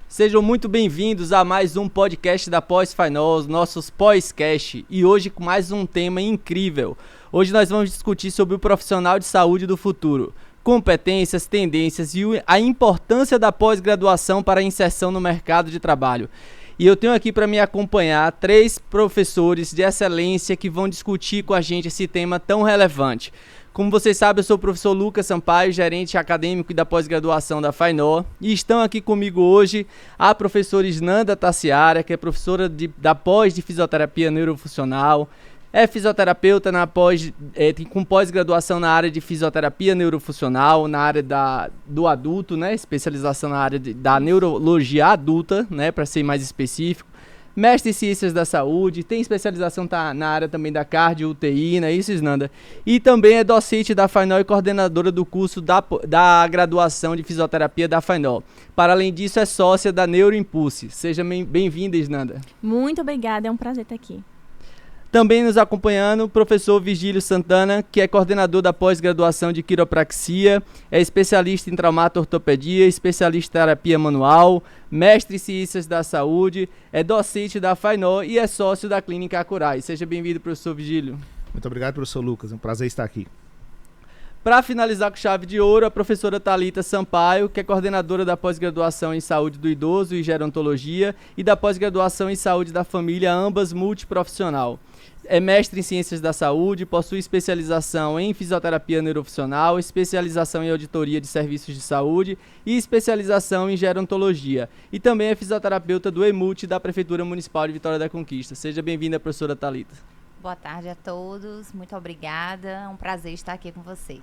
Sejam muito bem-vindos a mais um podcast da Pós-Finals, nossos pós-cast, e hoje com mais um tema incrível. Hoje nós vamos discutir sobre o profissional de saúde do futuro, competências, tendências e a importância da pós-graduação para a inserção no mercado de trabalho. E eu tenho aqui para me acompanhar 3 professores de excelência que vão discutir com a gente esse tema tão relevante. Como vocês sabem, eu sou o professor Lucas Sampaio, gerente acadêmico e da pós-graduação da FAINOR, e estão aqui comigo hoje a professora Isnanda Tassiara, que é professora da pós de fisioterapia neurofuncional, é fisioterapeuta com pós-graduação na área de fisioterapia neurofuncional, na área do adulto, né, especialização na área da neurologia adulta, né, para ser mais específico. Mestre em Ciências da Saúde, tem especialização na área também da cardio UTI, não é isso, Isnanda? E também é docente da FAINOR e coordenadora do curso da graduação de fisioterapia da FAINOR. Para além disso, é sócia da Neuroimpulse. Seja bem-vinda, Isnanda. Muito obrigada, é um prazer estar aqui. Também nos acompanhando o professor Virgílio Santana, que é coordenador da pós-graduação de quiropraxia, é especialista em traumato-ortopedia, especialista em terapia manual, mestre em ciências da saúde, é docente da FAINOR e é sócio da Clínica Acurai. Seja bem-vindo, professor Virgílio. Muito obrigado, professor Lucas. É um prazer estar aqui. Para finalizar com chave de ouro, a professora Thalita Sampaio, que é coordenadora da pós-graduação em saúde do idoso e gerontologia e da pós-graduação em saúde da família, ambas multiprofissional. É mestre em ciências da saúde, possui especialização em fisioterapia neurofuncional, especialização em auditoria de serviços de saúde e especialização em gerontologia. E também é fisioterapeuta do EMUT da Prefeitura Municipal de Vitória da Conquista. Seja bem-vinda, professora Thalita. Boa tarde a todos, muito obrigada, é um prazer estar aqui com vocês.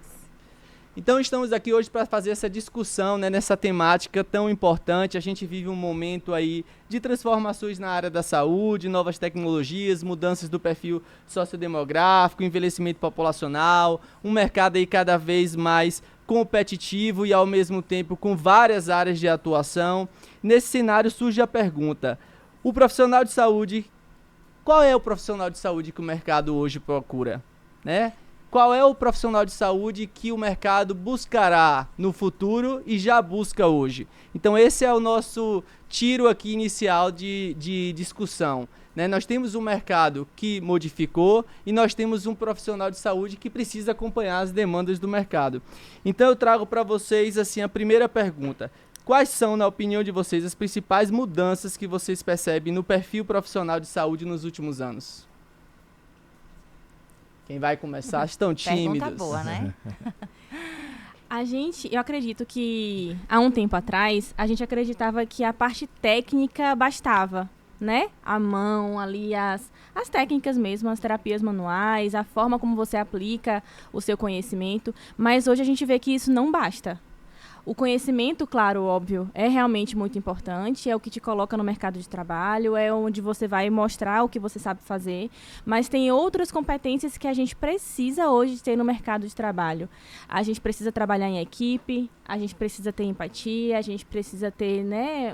Então estamos aqui hoje para fazer essa discussão, né, nessa temática tão importante. A gente vive um momento aí de transformações na área da saúde, novas tecnologias, mudanças do perfil sociodemográfico, envelhecimento populacional, um mercado aí cada vez mais competitivo e ao mesmo tempo com várias áreas de atuação. Nesse cenário surge a pergunta: o profissional de saúde, qual é o profissional de saúde que o mercado hoje procura, né? Qual é o profissional de saúde que o mercado buscará no futuro e já busca hoje? Então esse é o nosso tiro aqui inicial de discussão, né? Nós temos um mercado que modificou e nós temos um profissional de saúde que precisa acompanhar as demandas do mercado. Então eu trago para vocês assim a primeira pergunta: quais são, na opinião de vocês, as principais mudanças que vocês percebem no perfil profissional de saúde nos últimos anos? Quem vai começar? Estão tímidos. Pergunta boa, né? Eu acredito que há um tempo atrás, a gente acreditava que a parte técnica bastava, né? A mão ali, as técnicas mesmo, as terapias manuais, a forma como você aplica o seu conhecimento, mas hoje a gente vê que isso não basta. O conhecimento, claro, óbvio, é realmente muito importante, é o que te coloca no mercado de trabalho, é onde você vai mostrar o que você sabe fazer, mas tem outras competências que a gente precisa hoje ter no mercado de trabalho. A gente precisa trabalhar em equipe, a gente precisa ter empatia, a gente precisa ter, né,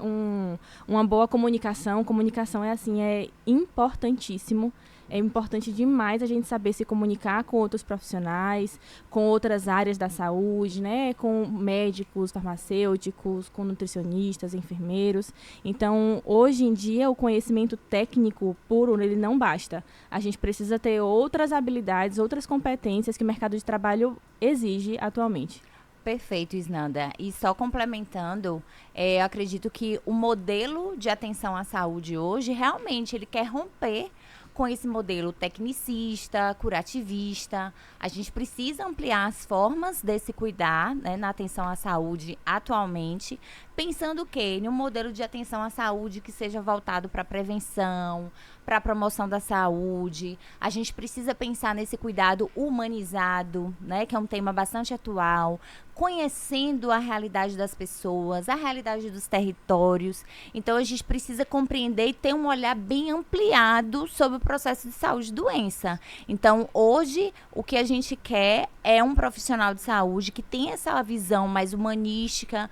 uma boa comunicação. Comunicação é importantíssimo. É importante demais a gente saber se comunicar com outros profissionais, com outras áreas da saúde, né? Com médicos, farmacêuticos, com nutricionistas, enfermeiros. Então, hoje em dia, o conhecimento técnico puro, ele não basta. A gente precisa ter outras habilidades, outras competências que o mercado de trabalho exige atualmente. Perfeito, Isnanda. E só complementando, eu acredito que o modelo de atenção à saúde hoje, realmente, ele quer romper com esse modelo tecnicista, curativista. A gente precisa ampliar as formas desse cuidar, né, na atenção à saúde atualmente, pensando o quê? Em um modelo de atenção à saúde que seja voltado para a prevenção, para a promoção da saúde. A gente precisa pensar nesse cuidado humanizado, né, que é um tema bastante atual, conhecendo a realidade das pessoas, a realidade dos territórios. Então, a gente precisa compreender e ter um olhar bem ampliado sobre o processo de saúde e doença. Então, hoje, o que a gente quer é um profissional de saúde que tenha essa visão mais humanística,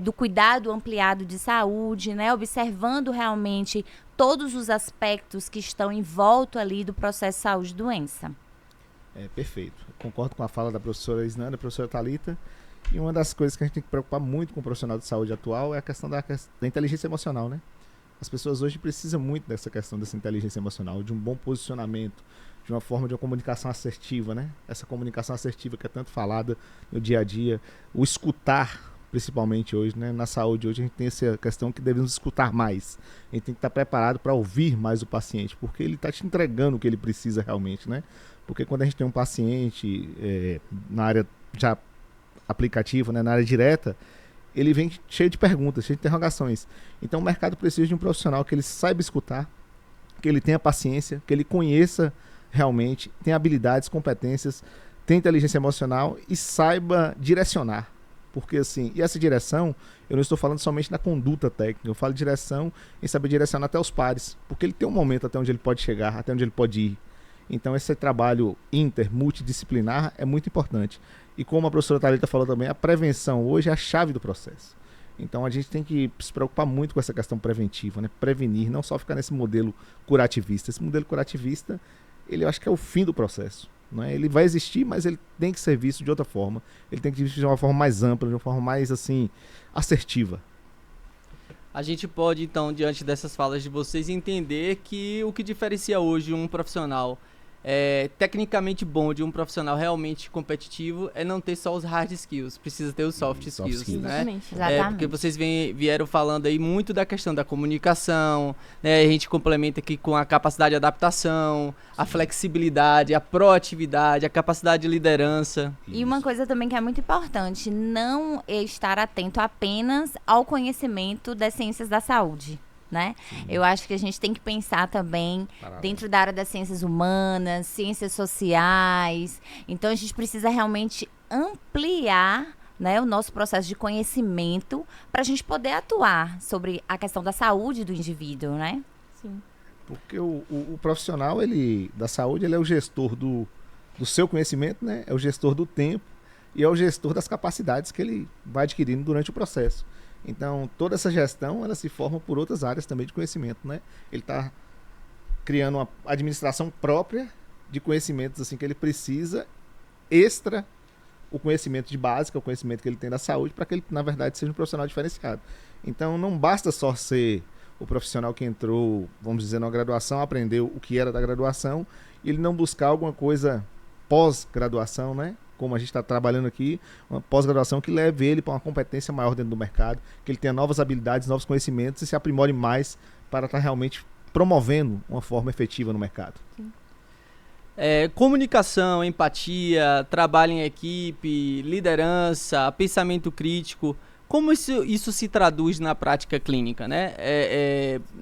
do cuidado ampliado de saúde, né, observando realmente todos os aspectos que estão em volta ali do processo de saúde e doença. Perfeito. Concordo com a fala da professora Isnanda, da professora Thalita. E uma das coisas que a gente tem que preocupar muito com o profissional de saúde atual é a questão da inteligência emocional, né? As pessoas hoje precisam muito dessa questão dessa inteligência emocional, de um bom posicionamento, de uma forma de uma comunicação assertiva, né? Essa comunicação assertiva que é tanto falada no dia a dia, o escutar, principalmente hoje, né? Na saúde hoje a gente tem essa questão que devemos escutar mais. A gente tem que estar preparado para ouvir mais o paciente, porque ele está te entregando o que ele precisa realmente, né? Porque quando a gente tem um paciente na área já aplicativa, né? Na área direta, ele vem cheio de perguntas, cheio de interrogações. Então o mercado precisa de um profissional que ele saiba escutar, que ele tenha paciência, que ele conheça realmente, tenha habilidades, competências, tenha inteligência emocional e saiba direcionar. Porque assim, e essa direção, eu não estou falando somente na conduta técnica, eu falo de direção em saber direcionar até os pares, porque ele tem um momento até onde ele pode chegar, até onde ele pode ir. Então esse trabalho multidisciplinar é muito importante. E como a professora Thalita falou também, a prevenção hoje é a chave do processo. Então a gente tem que se preocupar muito com essa questão preventiva, né? Prevenir, não só ficar nesse modelo curativista. Esse modelo curativista, eu acho que é o fim do processo. Né? Ele vai existir, mas ele tem que ser visto de outra forma. Ele tem que ser visto de uma forma mais ampla, de uma forma mais assim, assertiva. A gente pode, então, diante dessas falas de vocês, entender que o que diferencia hoje um profissional tecnicamente bom de um profissional realmente competitivo é não ter só os hard skills, precisa ter os soft skills, né? Exatamente. Porque vocês vieram falando aí muito da questão da comunicação, né? A gente complementa aqui com a capacidade de adaptação, a flexibilidade, a proatividade, a capacidade de liderança. E uma coisa também que é muito importante, não estar atento apenas ao conhecimento das ciências da saúde. Né? Eu acho que a gente tem que pensar também dentro da área das ciências humanas, ciências sociais. Então a gente precisa realmente ampliar, né, o nosso processo de conhecimento para a gente poder atuar sobre a questão da saúde do indivíduo, né? Sim. Porque o profissional da saúde, ele é o gestor do seu conhecimento, né? É o gestor do tempo e é o gestor das capacidades que ele vai adquirindo durante o processo. Então, toda essa gestão, ela se forma por outras áreas também de conhecimento, né? Ele está criando uma administração própria de conhecimentos assim que ele precisa, extra o conhecimento de básica, o conhecimento que ele tem da saúde, para que ele, na verdade, seja um profissional diferenciado. Então, não basta só ser o profissional que entrou, vamos dizer, na graduação, aprendeu o que era da graduação, e ele não buscar alguma coisa pós-graduação, né? Como a gente está trabalhando aqui, uma pós-graduação que leve ele para uma competência maior dentro do mercado, que ele tenha novas habilidades, novos conhecimentos e se aprimore mais para estar realmente promovendo uma forma efetiva no mercado. Comunicação, empatia, trabalho em equipe, liderança, pensamento crítico, como isso se traduz na prática clínica, né?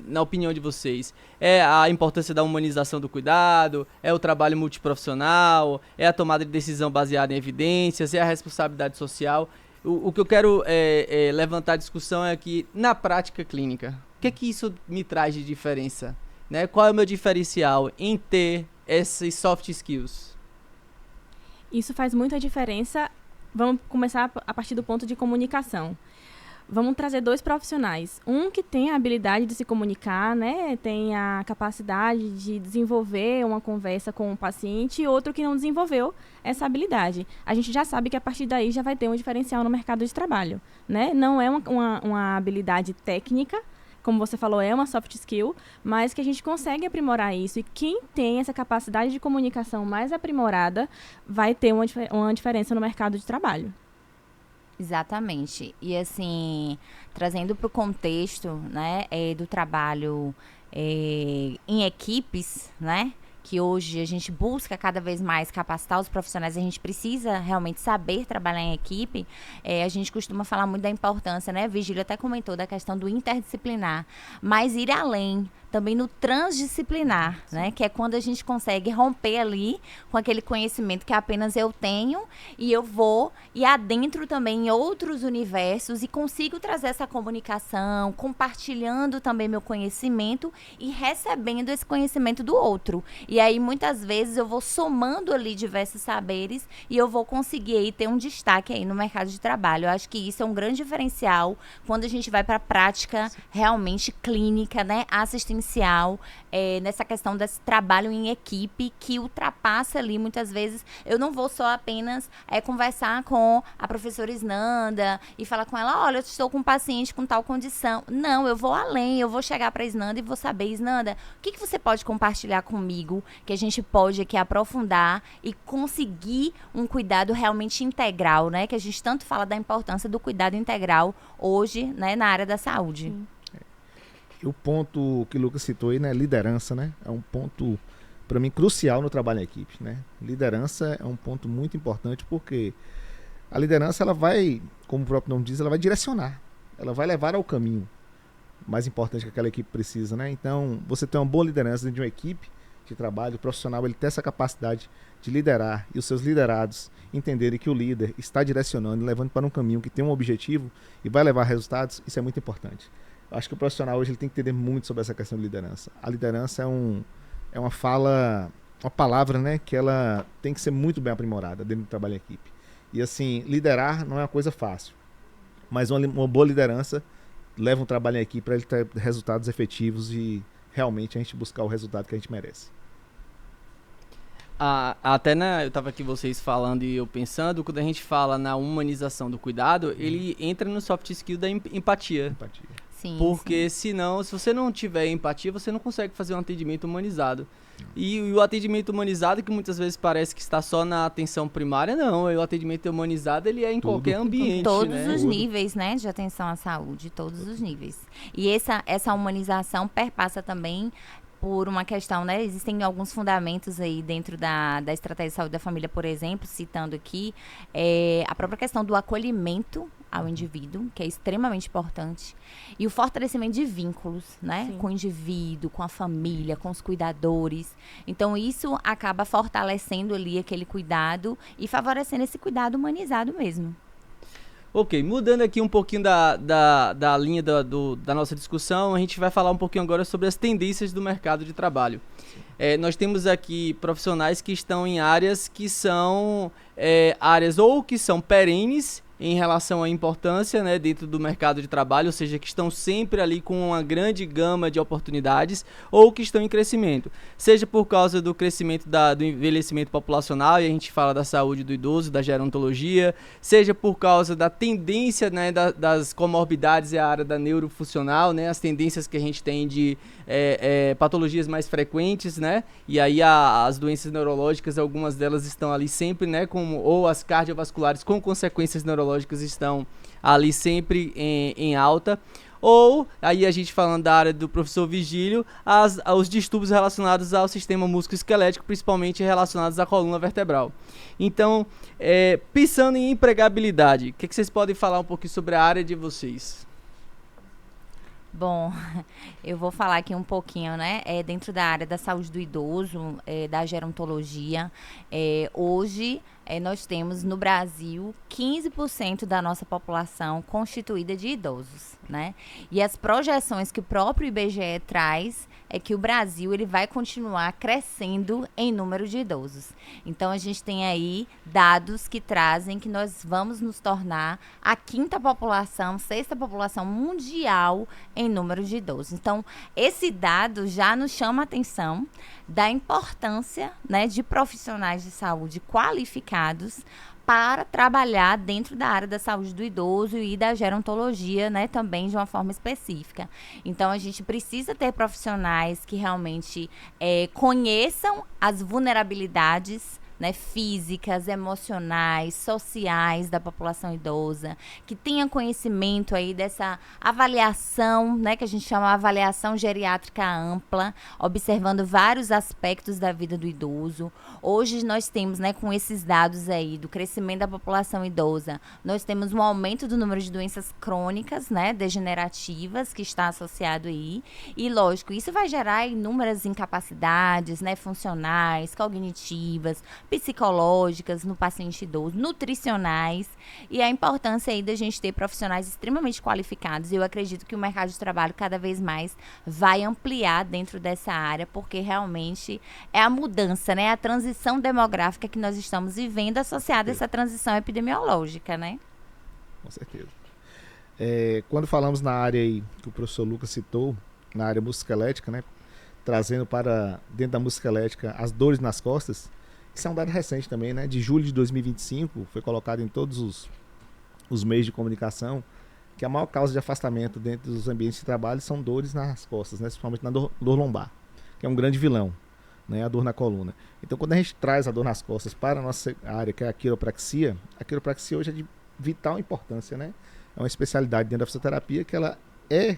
Na opinião de vocês, é a importância da humanização do cuidado, é o trabalho multiprofissional, é a tomada de decisão baseada em evidências, é a responsabilidade social. O que eu quero levantar a discussão é que, na prática clínica, o que é que isso me traz de diferença? Né? Qual é o meu diferencial em ter esses soft skills? Isso faz muita diferença. Vamos começar a partir do ponto de comunicação. Vamos trazer dois profissionais. Um que tem a habilidade de se comunicar, né? Tem a capacidade de desenvolver uma conversa com o paciente, e outro que não desenvolveu essa habilidade. A gente já sabe que a partir daí já vai ter um diferencial no mercado de trabalho, né? Não é uma habilidade técnica, como você falou, é uma soft skill, mas que a gente consegue aprimorar isso. E quem tem essa capacidade de comunicação mais aprimorada vai ter uma diferença no mercado de trabalho. Exatamente. E assim, trazendo para o contexto, né, do trabalho em equipes, né? Que hoje a gente busca cada vez mais capacitar os profissionais, a gente precisa realmente saber trabalhar em equipe. A gente costuma falar muito da importância, né? Virgílio até comentou da questão do interdisciplinar, mas ir além, também no transdisciplinar, né? Que é quando a gente consegue romper ali com aquele conhecimento que apenas eu tenho e eu vou e adentro também em outros universos e consigo trazer essa comunicação, compartilhando também meu conhecimento e recebendo esse conhecimento do outro. E aí, muitas vezes, eu vou somando ali diversos saberes e eu vou conseguir aí ter um destaque aí no mercado de trabalho. Eu acho que isso é um grande diferencial quando a gente vai para a prática realmente clínica, né, assistencial essencial nessa questão desse trabalho em equipe que ultrapassa ali, muitas vezes, eu não vou só apenas conversar com a professora Isnanda e falar com ela, olha, eu estou com um paciente com tal condição. Não, eu vou além, eu vou chegar para a Isnanda e vou saber, Isnanda, o que você pode compartilhar comigo que a gente pode aqui aprofundar e conseguir um cuidado realmente integral, né? Que a gente tanto fala da importância do cuidado integral hoje, né, na área da saúde. Sim. E o ponto que o Lucas citou aí, né, liderança, né, é um ponto, para mim, crucial no trabalho em equipe, né? Liderança é um ponto muito importante porque a liderança, ela vai, como o próprio nome diz, ela vai direcionar, ela vai levar ao caminho mais importante que aquela equipe precisa, né? Então, você ter uma boa liderança dentro de uma equipe de trabalho, o profissional, ele tem essa capacidade de liderar e os seus liderados entenderem que o líder está direcionando, levando para um caminho que tem um objetivo e vai levar resultados, isso é muito importante. Eu acho que o profissional hoje ele tem que entender muito sobre essa questão de liderança. A liderança é uma fala, uma palavra, né, que ela tem que ser muito bem aprimorada dentro do trabalho em equipe. E assim, liderar não é uma coisa fácil, mas uma boa liderança leva um trabalho em equipe para ele ter resultados efetivos e realmente a gente buscar o resultado que a gente merece. Até eu tava aqui vocês falando e eu pensando, quando a gente fala na humanização do cuidado, ele entra no soft skill da empatia. Sim, Porque senão, se você não tiver empatia, você não consegue fazer um atendimento humanizado. E o atendimento humanizado, que muitas vezes parece que está só na atenção primária, não. O atendimento humanizado, ele é em qualquer ambiente, em todos né? os níveis, né, de atenção à saúde, todos os níveis. E essa humanização perpassa também por uma questão, né, existem alguns fundamentos aí dentro da estratégia de saúde da família, por exemplo, citando aqui, a própria questão do acolhimento ao indivíduo, que é extremamente importante, e o fortalecimento de vínculos, né, Sim. com o indivíduo, com a família, com os cuidadores. Então, isso acaba fortalecendo ali aquele cuidado e favorecendo esse cuidado humanizado mesmo. Ok, mudando aqui um pouquinho da linha da nossa discussão, a gente vai falar um pouquinho agora sobre as tendências do mercado de trabalho. Nós temos aqui profissionais que estão em áreas que são áreas ou que são perenes em relação à importância, né, dentro do mercado de trabalho, ou seja, que estão sempre ali com uma grande gama de oportunidades ou que estão em crescimento, seja por causa do crescimento do envelhecimento populacional, e a gente fala da saúde do idoso, da gerontologia, seja por causa da tendência, né, das comorbidades e a área da neurofuncional, né, as tendências que a gente tem de patologias mais frequentes, né, e aí as doenças neurológicas, algumas delas estão ali sempre, né, ou as cardiovasculares com consequências neurológicas estão ali sempre em alta, ou, aí a gente falando da área do professor Vigílio, os distúrbios relacionados ao sistema músculo-esquelético, principalmente relacionados à coluna vertebral. Então, pensando em empregabilidade, o que vocês podem falar um pouquinho sobre a área de vocês? Bom, eu vou falar aqui um pouquinho, né, dentro da área da saúde do idoso, da gerontologia. Hoje, nós temos no Brasil 15% da nossa população constituída de idosos, né? E as projeções que o próprio IBGE traz é que o Brasil ele vai continuar crescendo em número de idosos. Então, a gente tem aí dados que trazem que nós vamos nos tornar a sexta população mundial em número de idosos. Então, esse dado já nos chama a atenção da importância, né, de profissionais de saúde qualificados para trabalhar dentro da área da saúde do idoso e da gerontologia, né, também de uma forma específica. Então, a gente precisa ter profissionais que realmente conheçam as vulnerabilidades, né, físicas, emocionais, sociais da população idosa, que tenha conhecimento aí dessa avaliação, né, que a gente chama de avaliação geriátrica ampla, observando vários aspectos da vida do idoso. Hoje nós temos, né, com esses dados aí do crescimento da população idosa, nós temos um aumento do número de doenças crônicas, né, degenerativas, que está associado aí, e lógico, isso vai gerar inúmeras incapacidades, né, funcionais, cognitivas, psicológicas no paciente idoso, nutricionais, e a importância aí da gente ter profissionais extremamente qualificados. E eu acredito que o mercado de trabalho cada vez mais vai ampliar dentro dessa área, porque realmente é a mudança, né, a transição demográfica que nós estamos vivendo associada a essa transição epidemiológica, né? Com certeza. Quando falamos na área aí que o professor Lucas citou, na área musculoesquelética, né, trazendo para dentro da música elétrica as dores nas costas. Isso é um dado recente também, né? De julho de 2025, foi colocado em todos os meios de comunicação que a maior causa de afastamento dentro dos ambientes de trabalho são dores nas costas, né? Principalmente na dor lombar, que é um grande vilão, né? A dor na coluna. Então, quando a gente traz a dor nas costas para a nossa área, que é a quiropraxia hoje é de vital importância, né? É uma especialidade dentro da fisioterapia que ela é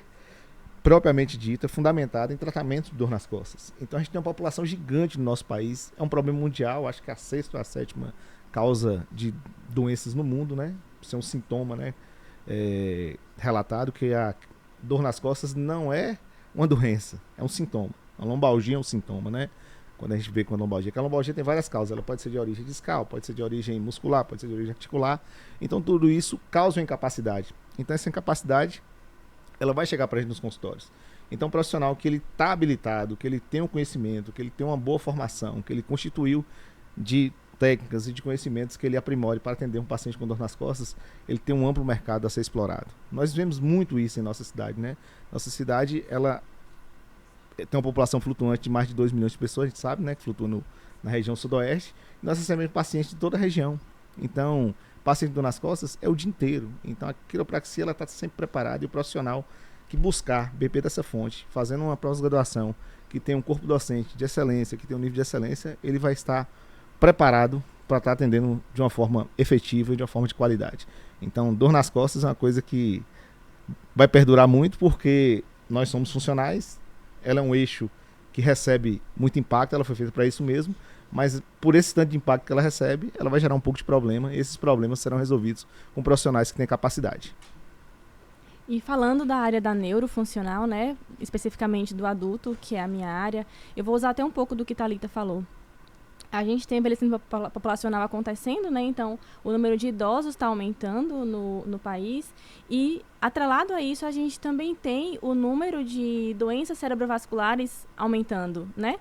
propriamente dita, fundamentada em tratamento de dor nas costas. Então a gente tem uma população gigante no nosso país, é um problema mundial, acho que a 6ª ou a 7ª causa de doenças no mundo, né? Isso é um sintoma, né? Relatado que a dor nas costas não é uma doença, é um sintoma. A lombalgia é um sintoma, né? Quando a gente vê com a lombalgia, que a lombalgia tem várias causas, ela pode ser de origem discal, pode ser de origem muscular, pode ser de origem articular. Então tudo isso causa uma incapacidade. Então essa incapacidade ela vai chegar para a gente nos consultórios. Então, o profissional que ele está habilitado, que ele tem um conhecimento, que ele tem uma boa formação, que ele constituiu de técnicas e de conhecimentos que ele aprimore para atender um paciente com dor nas costas, ele tem um amplo mercado a ser explorado. Nós vemos muito isso em nossa cidade, né? Nossa cidade, ela tem uma população flutuante de mais de 2 milhões de pessoas, a gente sabe, né? Que flutua na região sudoeste. E nós recebemos pacientes de toda a região. Então, paciente de dor nas costas é o dia inteiro. Então a quiropraxia ela está sempre preparada e o profissional que buscar beber dessa fonte, fazendo uma pós-graduação, que tem um corpo docente de excelência, que tem um nível de excelência, ele vai estar preparado para estar atendendo de uma forma efetiva e de uma forma de qualidade. Então dor nas costas é uma coisa que vai perdurar muito porque nós somos funcionais, ela é um eixo que recebe muito impacto, ela foi feita para isso mesmo, mas por esse tanto de impacto que ela recebe, ela vai gerar um pouco de problema, e esses problemas serão resolvidos com profissionais que têm capacidade. E falando da área da neurofuncional, né, especificamente do adulto, que é a minha área, eu vou usar até um pouco do que Thalita falou. A gente tem envelhecimento populacional acontecendo, né? Então, o número de idosos está aumentando no país. E, atrelado a isso, a gente também tem o número de doenças cerebrovasculares aumentando, né?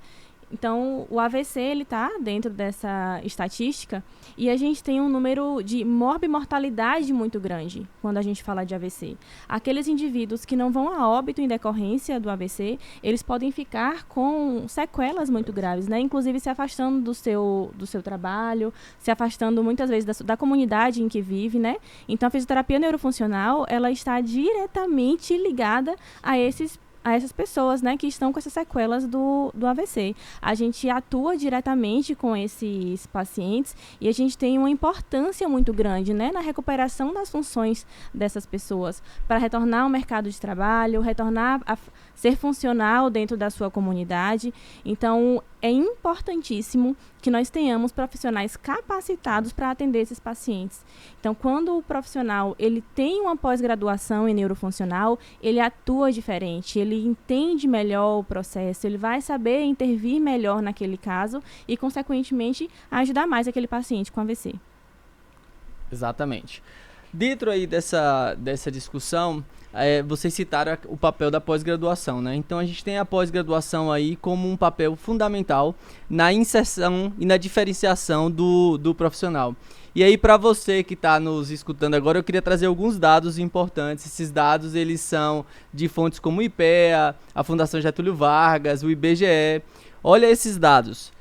Então, o AVC, ele está dentro dessa estatística e a gente tem um número de morbimortalidade muito grande quando a gente fala de AVC. Aqueles indivíduos que não vão a óbito em decorrência do AVC, eles podem ficar com sequelas muito graves, né? Inclusive se afastando do seu trabalho, se afastando muitas vezes da comunidade em que vive, né? Então, a fisioterapia neurofuncional, ela está diretamente ligada a essas pessoas, né, que estão com essas sequelas do AVC. A gente atua diretamente com esses pacientes e a gente tem uma importância muito grande, né, na recuperação das funções dessas pessoas, para retornar ao mercado de trabalho, retornar a ser funcional dentro da sua comunidade. Então, é importantíssimo que nós tenhamos profissionais capacitados para atender esses pacientes. Então, quando o profissional ele tem uma pós-graduação em neurofuncional, ele atua diferente, ele entende melhor o processo, ele vai saber intervir melhor naquele caso e, consequentemente, ajudar mais aquele paciente com AVC. Exatamente. Dentro aí dessa discussão, vocês citaram o papel da pós-graduação, né? Então a gente tem a pós-graduação aí como um papel fundamental na inserção e na diferenciação do profissional. E aí, para você que está nos escutando agora, eu queria trazer alguns dados importantes. Esses dados, eles são de fontes como o IPEA, a Fundação Getúlio Vargas, o IBGE. Olha esses dados.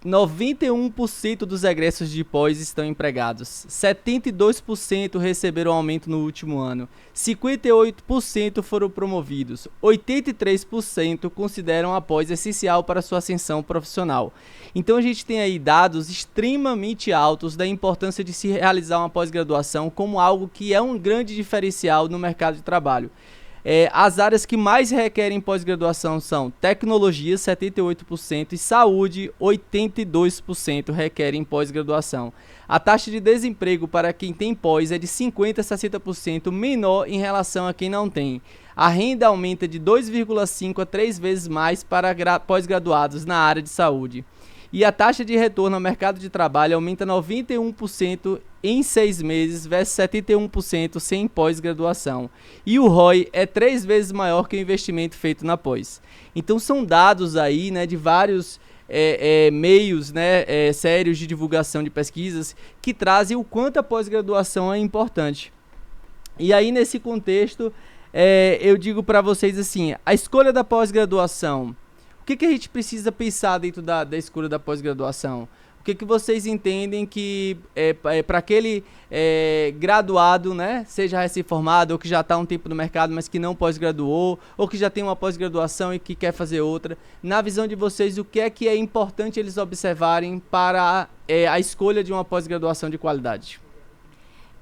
91% dos egressos de pós estão empregados, 72% receberam aumento no último ano, 58% foram promovidos, 83% consideram a pós essencial para sua ascensão profissional. Então a gente tem aí dados extremamente altos da importância de se realizar uma pós-graduação como algo que é um grande diferencial no mercado de trabalho. As áreas que mais requerem pós-graduação são tecnologia, 78%, e saúde, 82% requerem pós-graduação. A taxa de desemprego para quem tem pós é de 50% a 60% menor em relação a quem não tem. A renda aumenta de 2,5 a 3 vezes mais para pós-graduados na área de saúde. E a taxa de retorno ao mercado de trabalho aumenta 91% em 6 meses versus 71% sem pós-graduação. E o ROI é 3 vezes maior que o investimento feito na pós. Então são dados aí, né, de vários meios, né, sérios de divulgação de pesquisas que trazem o quanto a pós-graduação é importante. E aí nesse contexto, eu digo para vocês assim, a escolha da pós-graduação, o que a gente precisa pensar dentro da escolha da pós-graduação? O que vocês entendem que para aquele graduado, né, seja recém-formado ou que já está há um tempo no mercado, mas que não pós-graduou, ou que já tem uma pós-graduação e que quer fazer outra, na visão de vocês, o que é importante eles observarem para a escolha de uma pós-graduação de qualidade?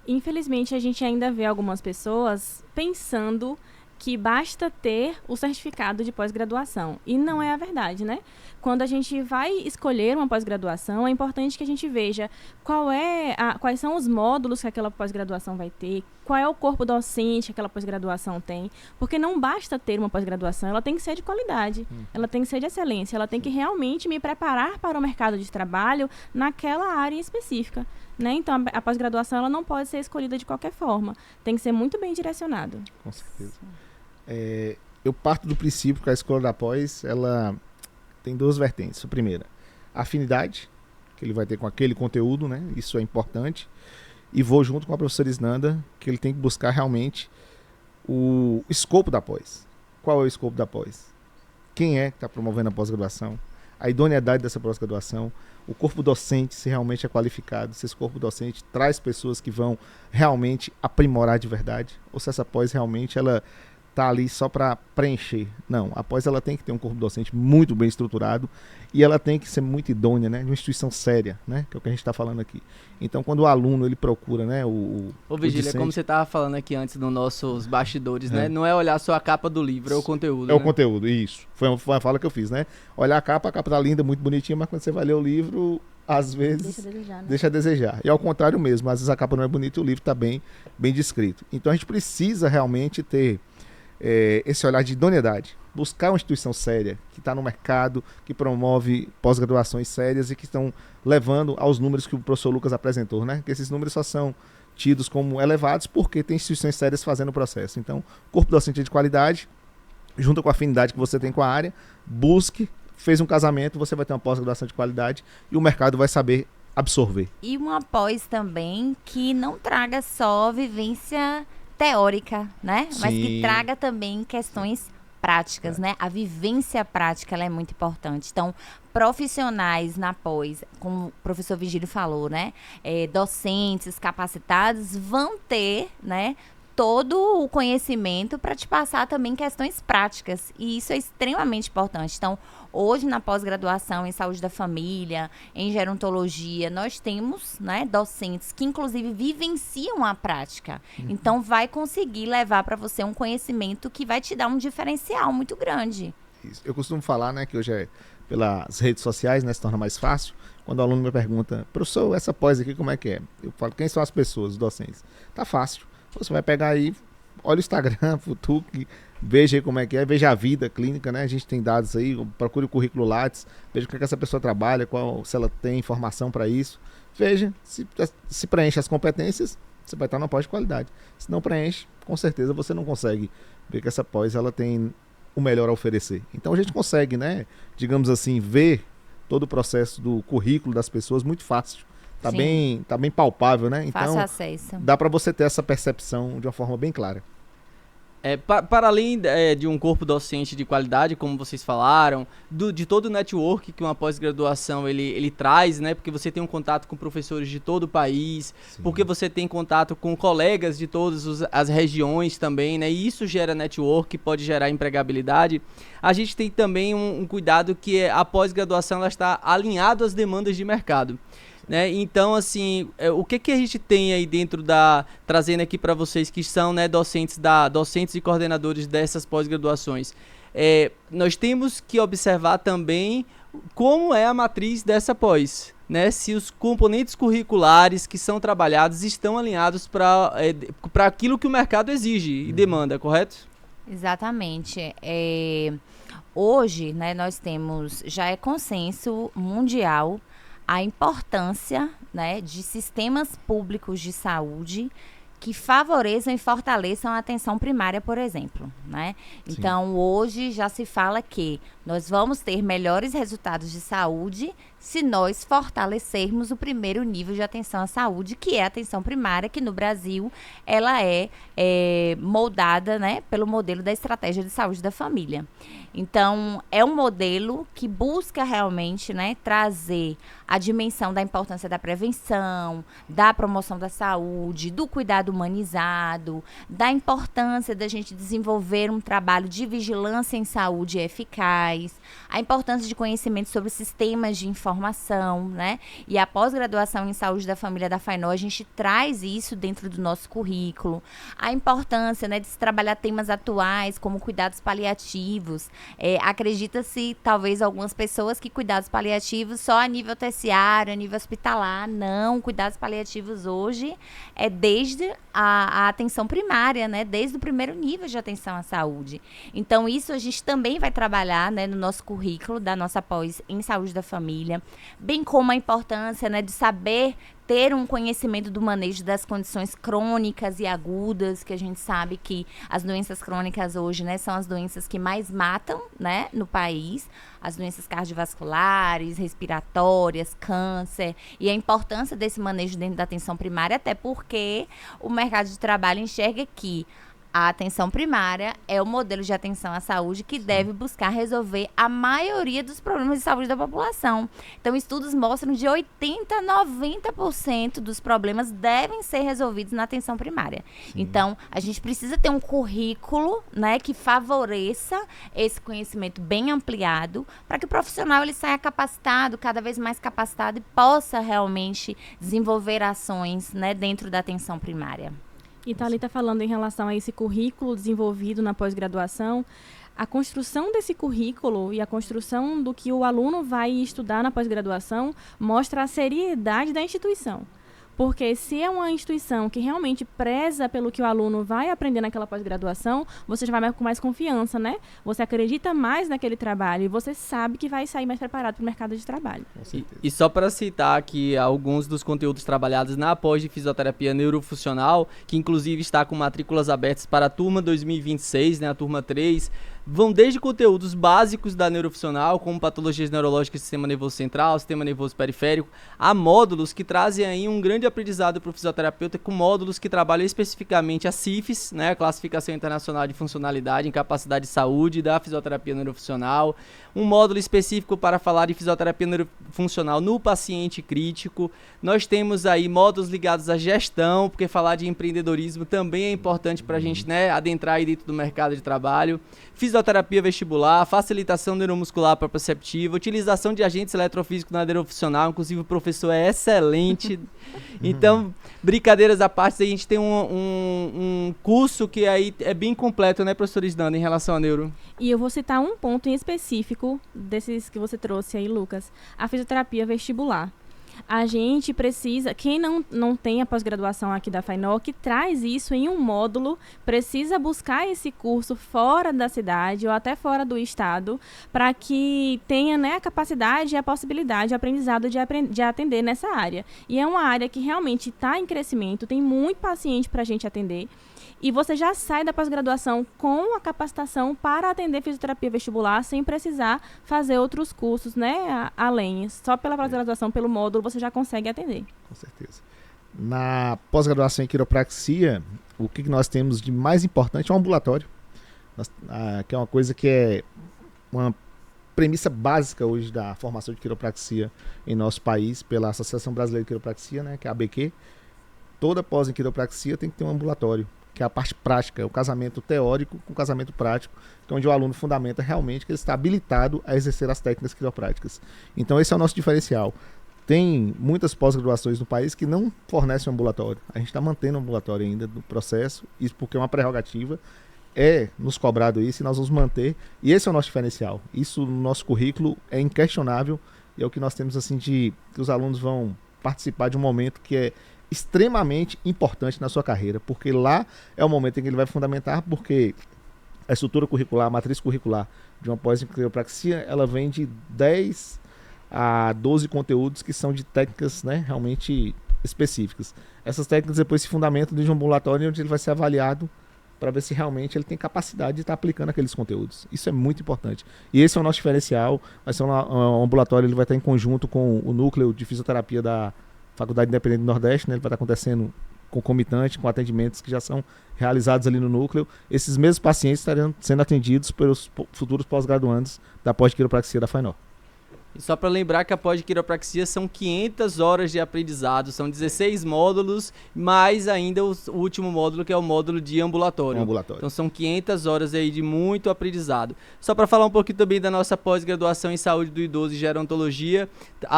Infelizmente, a gente ainda vê algumas pessoas pensando que basta ter o certificado de pós-graduação. E não é a verdade, né? Quando a gente vai escolher uma pós-graduação, é importante que a gente veja quais são os módulos que aquela pós-graduação vai ter, qual é o corpo docente que aquela pós-graduação tem, porque não basta ter uma pós-graduação, ela tem que ser de qualidade, ela tem que ser de excelência, ela tem que realmente me preparar para o mercado de trabalho naquela área específica. Né? Então, a pós-graduação ela não pode ser escolhida de qualquer forma. Tem que ser muito bem direcionado. Com certeza. Eu parto do princípio que a escola da pós, ela tem duas vertentes. A primeira, a afinidade, que ele vai ter com aquele conteúdo, né? Isso é importante. E vou junto com a professora Isnanda, que ele tem que buscar realmente o escopo da pós. Qual é o escopo da pós? Quem é que está promovendo a pós-graduação? A idoneidade dessa pós-graduação, o corpo docente, se realmente é qualificado, se esse corpo docente traz pessoas que vão realmente aprimorar de verdade, ou se essa pós realmente ela está ali só para preencher. Não, a pós ela tem que ter um corpo docente muito bem estruturado e ela tem que ser muito idônea, né, de uma instituição séria, né, que é o que a gente está falando aqui. Então, quando o aluno ele procura, né, Ô Virgílio, como você estava falando aqui antes nos nossos bastidores, né, não é olhar só a capa do livro, é o conteúdo. É o conteúdo, isso. Foi uma fala que eu fiz, né? Olhar a capa tá linda, muito bonitinha, mas quando você vai ler o livro, às vezes deixa a desejar. E ao contrário mesmo, às vezes a capa não é bonita e o livro está bem descrito. Então a gente precisa realmente ter esse olhar de idoneidade, buscar uma instituição séria, que está no mercado, que promove pós-graduações sérias e que estão levando aos números que o professor Lucas apresentou, né? Que esses números só são tidos como elevados porque tem instituições sérias fazendo o processo. Então, corpo docente de qualidade, junto com a afinidade que você tem com a área, busque, fez um casamento, você vai ter uma pós-graduação de qualidade e o mercado vai saber absorver. E uma pós também que não traga só vivência teórica, né? Sim. Mas que traga também questões práticas, né? A vivência prática, ela é muito importante. Então, profissionais na pós, como o professor Virgílio falou, né? Docentes capacitados vão ter, né, todo o conhecimento para te passar também questões práticas. E isso é extremamente importante. Então, hoje na pós-graduação em saúde da família, em gerontologia, nós temos, né, docentes que inclusive vivenciam a prática. Então, vai conseguir levar para você um conhecimento que vai te dar um diferencial muito grande. Isso. Eu costumo falar, né, que hoje pelas redes sociais, né, se torna mais fácil. Quando o aluno me pergunta, professor, essa pós aqui como é que é? Eu falo, quem são as pessoas, os docentes? Tá fácil. Você vai pegar aí, olha o Instagram, Futuc, veja aí como é que é, veja a vida clínica, né? A gente tem dados aí, procure o currículo Lattes, veja o que essa pessoa trabalha, se ela tem informação para isso. Veja, se preenche as competências, você vai estar numa pós de qualidade. Se não preenche, com certeza você não consegue ver que essa pós ela tem o melhor a oferecer. Então a gente consegue, né, digamos assim, ver todo o processo do currículo das pessoas muito fácil. Tá bem palpável, né? Então, fácil acesso. Dá para você ter essa percepção de uma forma bem clara. Para além de um corpo docente de qualidade, como vocês falaram, de todo o network que uma pós-graduação ele traz, né? Porque você tem um contato com professores de todo o país, sim, porque você tem contato com colegas de todas as regiões também, né? E isso gera network, pode gerar empregabilidade. A gente tem também um cuidado que a pós-graduação ela está alinhada às demandas de mercado. Né? Então, assim, o que a gente tem aí dentro trazendo aqui para vocês que são, né, docentes e coordenadores dessas pós-graduações, nós temos que observar também como é a matriz dessa pós, né? Se os componentes curriculares que são trabalhados estão alinhados para aquilo que o mercado exige e demanda, correto? Exatamente. Hoje, né, nós temos, já é consenso mundial, a importância, né, de sistemas públicos de saúde que favoreçam e fortaleçam a atenção primária, por exemplo, né? Então, hoje já se fala que nós vamos ter melhores resultados de saúde se nós fortalecermos o primeiro nível de atenção à saúde, que é a atenção primária, que no Brasil ela é moldada, né, pelo modelo da estratégia de saúde da família. Então, é um modelo que busca realmente, né, trazer a dimensão da importância da prevenção, da promoção da saúde, do cuidado humanizado, da importância da gente desenvolver um trabalho de vigilância em saúde eficaz, a importância de conhecimento sobre sistemas de informação, né? E a pós-graduação em saúde da família da FAINOL, a gente traz isso dentro do nosso currículo. A importância, né, de se trabalhar temas atuais, como cuidados paliativos. Acredita-se, talvez, algumas pessoas que cuidados paliativos só a nível terciário, a nível hospitalar. Não, cuidados paliativos hoje é desde a atenção primária, né? Desde o primeiro nível de atenção à saúde. Então, isso a gente também vai trabalhar, né, no nosso currículo da nossa pós em saúde da família, bem como a importância, né, de saber ter um conhecimento do manejo das condições crônicas e agudas, que a gente sabe que as doenças crônicas hoje, né, são as doenças que mais matam, né, no país, as doenças cardiovasculares, respiratórias, câncer, e a importância desse manejo dentro da atenção primária, até porque o mercado de trabalho enxerga que a atenção primária é o modelo de atenção à saúde que deve buscar resolver a maioria dos problemas de saúde da população. Então, estudos mostram de 80% a 90% dos problemas devem ser resolvidos na atenção primária. Sim. Então, a gente precisa ter um currículo, né, que favoreça esse conhecimento bem ampliado para que o profissional ele saia capacitado, cada vez mais capacitado, e possa realmente desenvolver ações, né, dentro da atenção primária. E Thalita, falando em relação a esse currículo desenvolvido na pós-graduação, a construção desse currículo e a construção do que o aluno vai estudar na pós-graduação mostra a seriedade da instituição. Porque se é uma instituição que realmente preza pelo que o aluno vai aprender naquela pós-graduação, você já vai com mais confiança, né? Você acredita mais naquele trabalho e você sabe que vai sair mais preparado para o mercado de trabalho. E só para citar aqui alguns dos conteúdos trabalhados na pós de fisioterapia neurofuncional, que inclusive está com matrículas abertas para a turma 2026, né, a turma 3, vão desde conteúdos básicos da neurofuncional, como patologias neurológicas do sistema nervoso central, sistema nervoso periférico, a módulos que trazem aí um grande aprendizado para o fisioterapeuta, com módulos que trabalham especificamente a CIFES, né, a Classificação Internacional de Funcionalidade, Incapacidade de Saúde da Fisioterapia Neurofuncional, um módulo específico para falar de fisioterapia neurofuncional no paciente crítico. Nós temos aí módulos ligados à gestão, porque falar de empreendedorismo também é importante para a gente, né, adentrar aí dentro do mercado de trabalho. Fisioterapia vestibular, facilitação neuromuscular proprioceptiva, utilização de agentes eletrofísicos na neurofuncional, inclusive o professor é excelente. Então, brincadeiras à parte, a gente tem um curso que aí é bem completo, né, professor Isnanda, em relação à neuro. E eu vou citar um ponto em específico desses que você trouxe aí, Lucas, a fisioterapia vestibular. A gente precisa, quem não tem a pós-graduação aqui da FAINOL, que traz isso em um módulo, precisa buscar esse curso fora da cidade ou até fora do estado, para que tenha, né, a capacidade e a possibilidade de aprendizado de atender nessa área. E é uma área que realmente está em crescimento, tem muito paciente para a gente atender. E você já sai da pós-graduação com a capacitação para atender fisioterapia vestibular sem precisar fazer outros cursos, né, além. Só pela pós-graduação, pelo módulo, você já consegue atender. Com certeza. Na pós-graduação em quiropraxia, o que nós temos de mais importante é o ambulatório, que é uma coisa que é uma premissa básica hoje da formação de quiropraxia em nosso país, pela Associação Brasileira de Quiropraxia, né, que é a ABQ. Toda pós em quiropraxia tem que ter um ambulatório, que é a parte prática, é o casamento teórico com o casamento prático, que é onde o aluno fundamenta realmente que ele está habilitado a exercer as técnicas quiropráticas. Então esse é o nosso diferencial. Tem muitas pós-graduações no país que não fornecem um ambulatório. A gente está mantendo o ambulatório ainda no processo, isso porque é uma prerrogativa, é nos cobrado isso e nós vamos manter, e esse é o nosso diferencial. Isso no nosso currículo é inquestionável e é o que nós temos assim que os alunos vão participar de um momento que é extremamente importante na sua carreira, porque lá é o momento em que ele vai fundamentar, porque a estrutura curricular, a matriz curricular de uma pós em quiropraxia, ela vem de 10 a 12 conteúdos que são de técnicas, né, realmente específicas. Essas técnicas depois se fundamentam de um ambulatório onde ele vai ser avaliado para ver se realmente ele tem capacidade de estar aplicando aqueles conteúdos. Isso é muito importante. E esse é o nosso diferencial. Vai ser um ambulatório, ele vai estar em conjunto com o núcleo de fisioterapia da Faculdade Independente do Nordeste, né? Ele vai estar acontecendo concomitante com atendimentos que já são realizados ali no núcleo. Esses mesmos pacientes estariam sendo atendidos pelos futuros pós-graduandos da pós-quiropraxia da FAINOR. E só para lembrar que a pós-quiropraxia são 500 horas de aprendizado, são 16 módulos, mais ainda o último módulo, que é o módulo de ambulatório. Então são 500 horas aí de muito aprendizado. Só para falar um pouquinho também da nossa pós-graduação em saúde do idoso e gerontologia,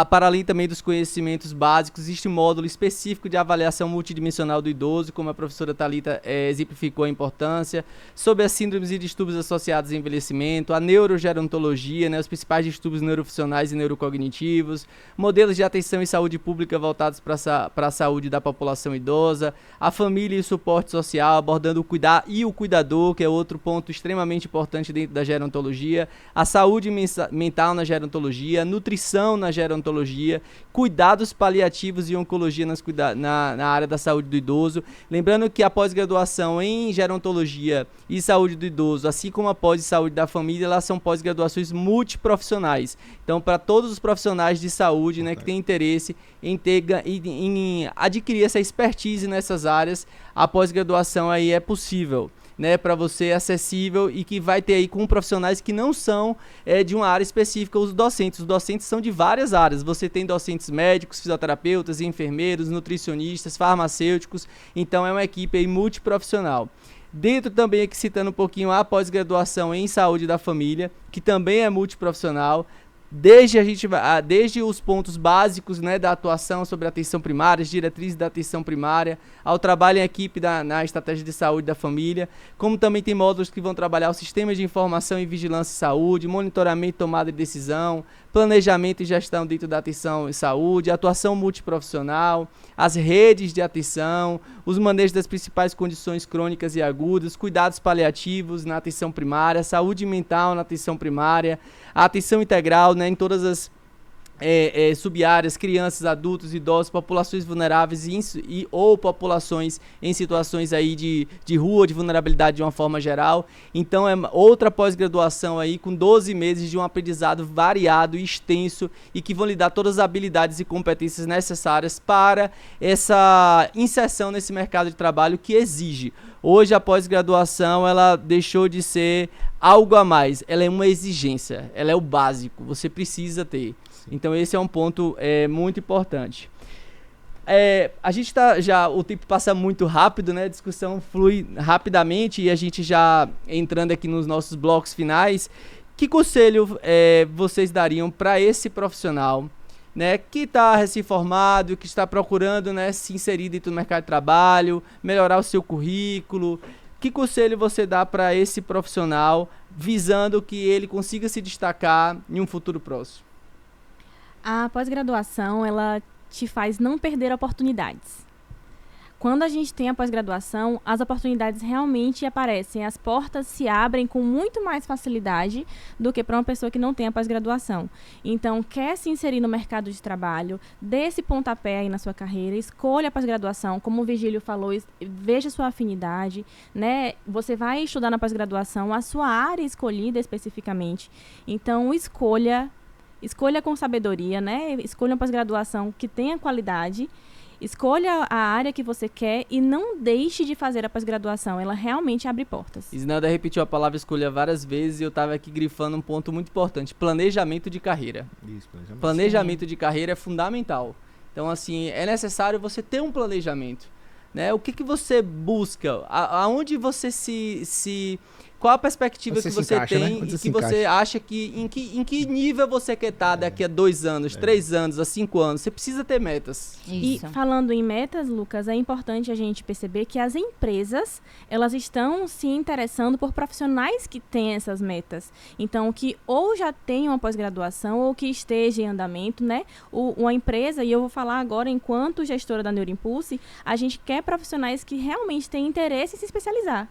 para além também dos conhecimentos básicos, existe um módulo específico de avaliação multidimensional do idoso, como a professora Thalita exemplificou a importância, sobre as síndromes e distúrbios associados ao envelhecimento, a neurogerontologia, né, os principais distúrbios neurofuncionais e neurocognitivos, modelos de atenção e saúde pública voltados para a saúde da população idosa, a família e o suporte social, abordando o cuidar e o cuidador, que é outro ponto extremamente importante dentro da gerontologia, a saúde mental na gerontologia, nutrição na gerontologia, cuidados paliativos e oncologia na área da saúde do idoso. Lembrando que a pós-graduação em gerontologia e saúde do idoso, assim como a pós-saúde da família, elas são pós-graduações multiprofissionais. Então, para todos os profissionais de saúde, né, que têm interesse em adquirir essa expertise nessas áreas, a pós-graduação aí é possível, né, para você, acessível, e que vai ter aí com profissionais que não são de uma área específica, os docentes. Os docentes são de várias áreas. Você tem docentes médicos, fisioterapeutas, enfermeiros, nutricionistas, farmacêuticos. Então, é uma equipe aí multiprofissional. Dentro também aqui citando um pouquinho a pós-graduação em saúde da família, que também é multiprofissional. Desde os pontos básicos, né, da atuação sobre a atenção primária, as diretrizes da atenção primária, ao trabalho em equipe na estratégia de saúde da família, como também tem módulos que vão trabalhar o sistema de informação e vigilância em saúde, monitoramento e tomada de decisão, planejamento e gestão dentro da atenção em saúde, atuação multiprofissional, as redes de atenção, os manejos das principais condições crônicas e agudas, cuidados paliativos na atenção primária, saúde mental na atenção primária, a atenção integral, né, em todas as sub-áreas, crianças, adultos, idosos, populações vulneráveis ou populações em situações aí de rua, de vulnerabilidade de uma forma geral. Então é outra pós-graduação aí com 12 meses de um aprendizado variado e extenso e que vão lhe dar todas as habilidades e competências necessárias para essa inserção nesse mercado de trabalho que exige. Hoje a pós-graduação ela deixou de ser algo a mais, ela é uma exigência, ela é o básico, você precisa ter. Então esse é um ponto muito importante. A gente o tempo passa muito rápido, né? A discussão flui rapidamente e a gente já entrando aqui nos nossos blocos finais. Que conselho vocês dariam para esse profissional, né, que está recém-formado, que está procurando, né, se inserir dentro do mercado de trabalho, melhorar o seu currículo? Que conselho você dá para esse profissional visando que ele consiga se destacar em um futuro próximo? A pós-graduação, ela te faz não perder oportunidades. Quando a gente tem a pós-graduação, as oportunidades realmente aparecem, as portas se abrem com muito mais facilidade do que para uma pessoa que não tem a pós-graduação. Então, quer se inserir no mercado de trabalho, dê esse pontapé aí na sua carreira, escolha a pós-graduação, como o Virgílio falou, veja sua afinidade, né? Você vai estudar na pós-graduação a sua área escolhida especificamente. Então, escolha com sabedoria, né? Escolha uma pós-graduação que tenha qualidade. Escolha a área que você quer e não deixe de fazer a pós-graduação. Ela realmente abre portas. Isnanda repetiu a palavra escolha várias vezes e eu estava aqui grifando um ponto muito importante. Planejamento de carreira. Isso, planejamento de carreira é fundamental. Então, assim, é necessário você ter um planejamento, né? O que você busca? Aonde você qual a perspectiva que você encaixa, tem, né? e que você acha que em que nível você quer estar daqui a 2 anos, 3 anos, a 5 anos? Você precisa ter metas. Isso. E falando em metas, Lucas, é importante a gente perceber que as empresas, elas estão se interessando por profissionais que têm essas metas. Então, que ou já tenham uma pós-graduação ou que esteja em andamento, né? Uma empresa, e eu vou falar agora enquanto gestora da Neuroimpulse, a gente quer profissionais que realmente têm interesse em se especializar.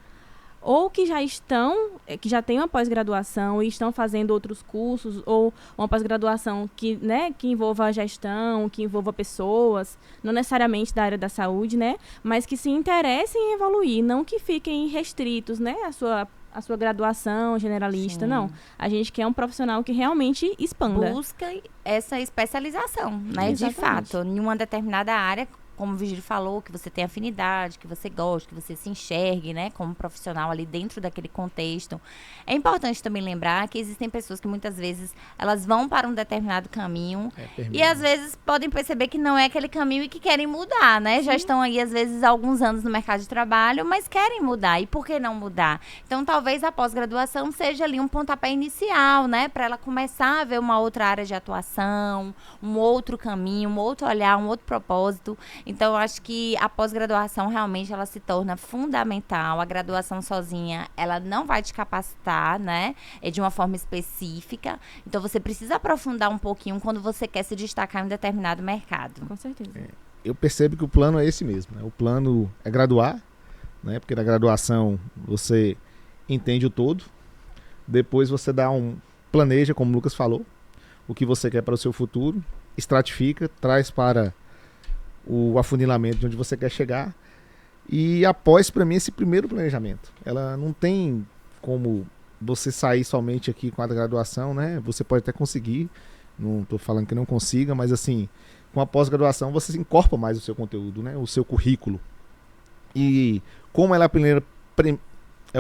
ou que já têm uma pós-graduação e estão fazendo outros cursos, ou uma pós-graduação que, né, que envolva a gestão, que envolva pessoas, não necessariamente da área da saúde, né, mas que se interessem em evoluir, não que fiquem restritos, né, a sua graduação generalista, Sim. não. A gente quer um profissional que realmente expanda. Busca essa especialização, né? De Exatamente. fato, em uma determinada área, como o Vigílio falou, que você tem afinidade, que você gosta, que você se enxergue, né? Como profissional ali dentro daquele contexto. É importante também lembrar que existem pessoas que muitas vezes elas vão para um determinado caminho e às vezes podem perceber que não é aquele caminho e que querem mudar, né? Já estão aí às vezes há alguns anos no mercado de trabalho, mas querem mudar. E por que não mudar? Então talvez a pós-graduação seja ali um pontapé inicial, né? Para ela começar a ver uma outra área de atuação, um outro caminho, um outro olhar, um outro propósito. Então, eu acho que a pós-graduação realmente ela se torna fundamental. A graduação sozinha, ela não vai te capacitar, né? É de uma forma específica. Então, você precisa aprofundar um pouquinho quando você quer se destacar em um determinado mercado. Com certeza. Eu percebo que o plano é esse mesmo, né? O plano é graduar, né? Porque na graduação você entende o todo. Depois você planeja, como o Lucas falou, o que você quer para o seu futuro, estratifica, traz para o afunilamento de onde você quer chegar. E após, para mim, esse primeiro planejamento. Ela não tem como você sair somente aqui com a graduação, né? Você pode até conseguir, não estou falando que não consiga, mas assim, com a pós-graduação você incorpora mais o seu conteúdo, né? O seu currículo. E como ela é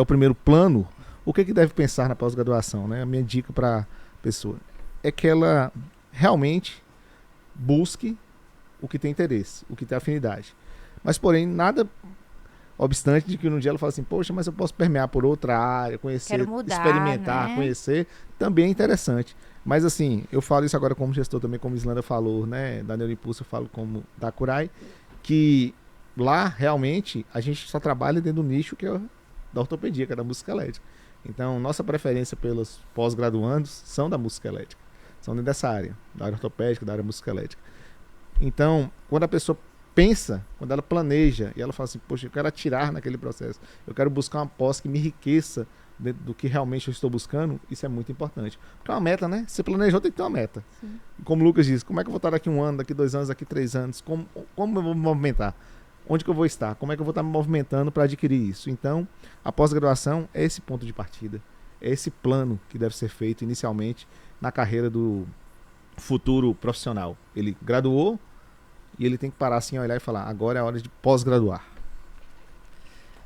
o primeiro plano, o que deve pensar na pós-graduação, né? A minha dica para a pessoa é que ela realmente busque o que tem interesse, o que tem afinidade. Mas, porém, nada obstante de que um dia ela fala assim, poxa, mas eu posso permear por outra área, conhecer, Quero mudar, experimentar, né? conhecer, também é interessante. Mas, assim, eu falo isso agora como gestor também, como Islanda falou, né, da Neuroimpulso, eu falo como da Curai, que lá, realmente, a gente só trabalha dentro do nicho que é da ortopedia, que é da música elétrica. Então, nossa preferência pelos pós-graduandos são da música elétrica, são dentro dessa área, da área ortopédica, da área música elétrica. Então, quando a pessoa pensa, quando ela planeja, e ela fala assim, poxa, eu quero atirar naquele processo, eu quero buscar uma pós que me enriqueça dentro do que realmente eu estou buscando, isso é muito importante. Porque é uma meta, né? Você planejou, tem que ter uma meta. Sim. Como o Lucas disse, como é que eu vou estar daqui 1 ano, daqui 2 anos, daqui 3 anos? Como eu vou me movimentar? Onde que eu vou estar? Como é que eu vou estar me movimentando para adquirir isso? Então, a pós-graduação é esse ponto de partida. É esse plano que deve ser feito inicialmente na carreira do futuro profissional. Ele graduou, e ele tem que parar assim, olhar e falar, agora é a hora de pós-graduar.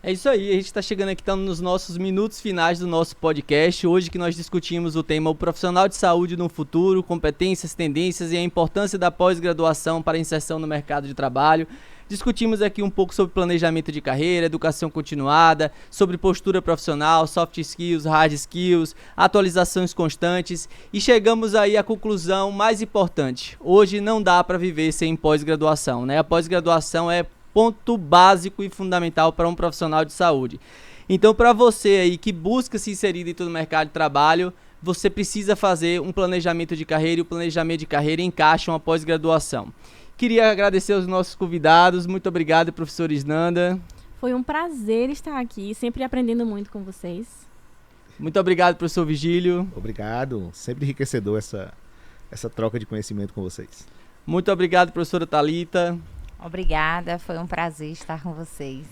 É isso aí, a gente está chegando aqui, estamos nos nossos minutos finais do nosso podcast. Hoje que nós discutimos o tema o profissional de saúde no futuro, competências, tendências e a importância da pós-graduação para a inserção no mercado de trabalho. Discutimos aqui um pouco sobre planejamento de carreira, educação continuada, sobre postura profissional, soft skills, hard skills, atualizações constantes e chegamos aí à conclusão mais importante. Hoje não dá para viver sem pós-graduação, né? A pós-graduação é ponto básico e fundamental para um profissional de saúde. Então, para você aí que busca se inserir dentro do mercado de trabalho, você precisa fazer um planejamento de carreira e o planejamento de carreira encaixa uma pós-graduação. Queria agradecer aos nossos convidados. Muito obrigado, professor Islanda. Foi um prazer estar aqui, sempre aprendendo muito com vocês. Muito obrigado, professor Vigílio. Obrigado. Sempre enriquecedor essa troca de conhecimento com vocês. Muito obrigado, professora Thalita. Obrigada, foi um prazer estar com vocês.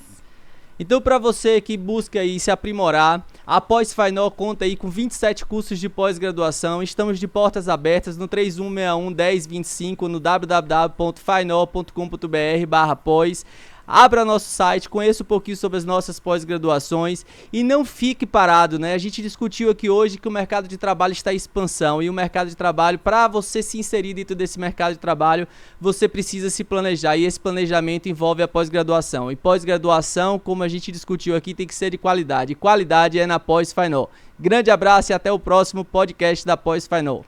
Então, para você que busca aí se aprimorar, a Pós-Fainol conta aí com 27 cursos de pós-graduação. Estamos de portas abertas no 3161-1025 no www.fainol.com.br/pós. Abra nosso site, conheça um pouquinho sobre as nossas pós-graduações e não fique parado, né? A gente discutiu aqui hoje que o mercado de trabalho está em expansão e o mercado de trabalho, para você se inserir dentro desse mercado de trabalho, você precisa se planejar e esse planejamento envolve a pós-graduação. E pós-graduação, como a gente discutiu aqui, tem que ser de qualidade. E qualidade é na Pós-Fainol. Grande abraço e até o próximo podcast da Pós-Fainol.